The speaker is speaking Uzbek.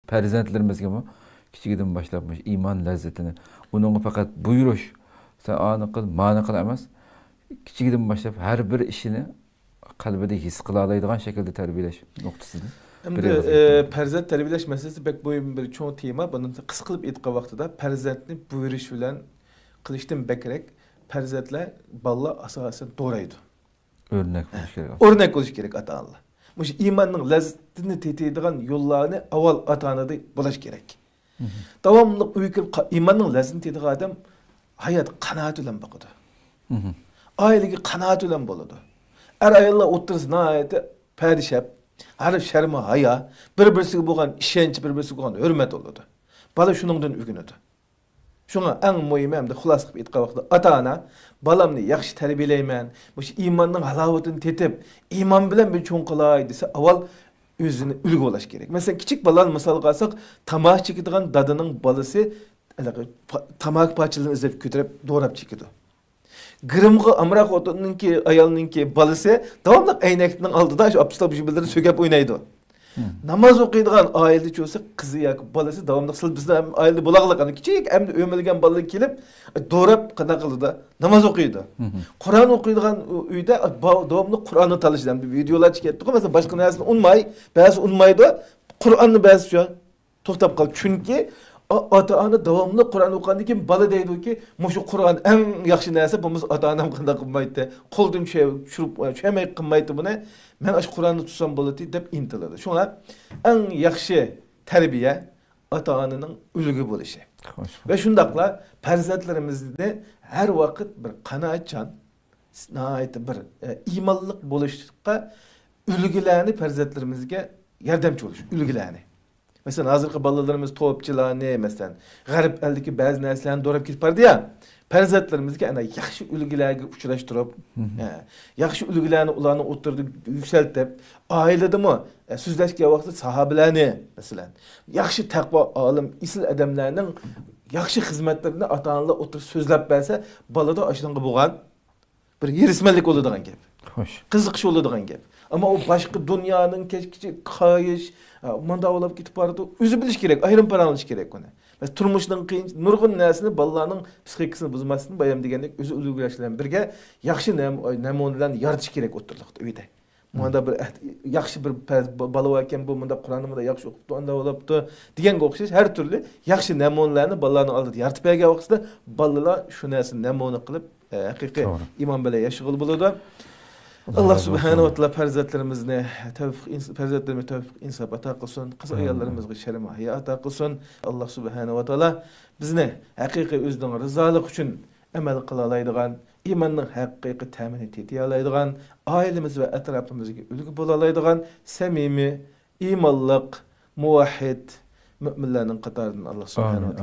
farzandlarimizga bu kichigidan boshlab iymon lazzatini, uningga faqat buyurish, sen ani qil, mani qil emas, kichigidan boshlab har bir ishini qalbida his qila oladigan shaklda tarbiyalash nuqtasida. Endi farzand tarbiyalash masalasi bek bo'yin bir cho'ng tema. Buni qisqa qilib aytgan vaqtida farzandni buyurish bilan qilishdan bekrak farzandlar balla asosan to'raydi. Örnek bo'lish kerak. Örnek bo'lish kerak ota-onalar. Mush iymonning lazzatini tetadigan yo'llarni avval ota-onada bo'lish kerak. Davomli uykib iymonning lazzatini tetadigan odam hayot qanoat bilan boqadi. Ailaga qanoat bilan bo'ladi. Er ayollar o'tirsina ayeti padishab, arif şerma haya, bir-birisiga bo'lgan ishonch, bir-birisiga bo'lgan hurmat bo'ladi. Bola shuningdan o'rganadi. Shunga eng muhimi hamda xulos qilib aytgan vaqtda ota-ona balamni yaxshi tarbiyalayman, mush iymonning halovatini tetib, iymon bilan men cho'ng qilay desa, avval o'zini ulgu bo'lish kerak. Masalan, kichik bolalar misol qilsak, tamoq chekadigan dadining bolasi tamoq parchalarini izlab ko'tarib, do'rab chekadi. Grimg'i amroq o'tinninki ayolninki balasi davomli aynakning oldida shu apstab bildirib sökab o'ynaydi. Namoz o'qiydigan oilada cho'sa qizi yoki balasi davomli sil bizning oilada bo'lag'liqani kichik endi o'milgan bolalar kelib do'rab qana qildi, namoz o'qiydi. Qur'on o'qiydigan uyda davomli Qur'onni talashdan videolar chiqyapti. Masalan, boshqa narsani unmay, ba'zi unmaydi, Qur'onni ba'zi shu to'xtab qoldi. Chunki ota-ona davomli Qur'on o'qigandan keyin bola deydiki, "Mushu Qur'on eng yaxshi narsa, bumuz ota-onam qanday qilmaydi, qo'ldim tushirib, tushmay qilmaydi buni. Men ash Qur'onni tutsam bo'ladi" deb intiladi. Shunga eng yaxshi tarbiya ota-onaning ulgi bo'lishi. Va shundaqla farzandlarimizni har vaqt bir qanoatchan, bir iymonliq bo'lishga ulgilarni farzandlarimizga yordamchi bo'lish, ulgilarni. Mesela hozirgi bolalarimiz to'pchilarni, masalan, g'arb eldagi ba'zi narsalarni do'rab ketib bordi ya. Farzandlarimizga ana yaxshi ulgilarga uchrashtirib, yaxshi ulgilarni ularni o'tirdi yuksaltib, oiladami so'zlashgan vaqtda sahobalarni, masalan, yaxshi taqvo olim, isl odamlarning yaxshi xizmatlarini ota-onalar o'tirib so'zlab bersa, bolada ashunga bo'lgan bir yirismanlik bo'ladigan gap. Xo'sh. Qiziqish bo'ladigan gap. Ama o başka dünyanın keşkici kayış, manda olab ketip bardı. Özü biliş gerek, ayrım paranlış gerek ona. Mesela turmuşdan kıyın, nurgun nesini balalarının psikikisini bozmasını bayam degenlik özü uluglaşılan birge yaxşı namunelerni yaratish gerek oturlukta uyda. Manda bir yaxşı bir bala varken bu manda Kur'an'ımı da yaxşı okudu, anda olaptı. Digen okşaş her türlü yaxşı namunelerni balalarının aldı. Yartıp bergen vaqtida balalar şu narsani namune qilib, haqiqiy iman bilan yashag'il bo'ladi. Allah subhanahu wa ta'ala farzandlarimizni farzandlarimiz tevfik insaf ata qilsin, qiz ayollarımızga sharma hayot ata qilsin. Allah subhanahu wa ta'ala bizni haqiqiy o'zining rizoligi uchun amal qila oladigan, iymonning haqiqiy ta'min etiya oladigan, oilamiz va atrofimizga ulgu bo'la oladigan samimiy, iymonliq, muvahhid mu'minlarning qatoridan Allah subhanahu wa ta'ala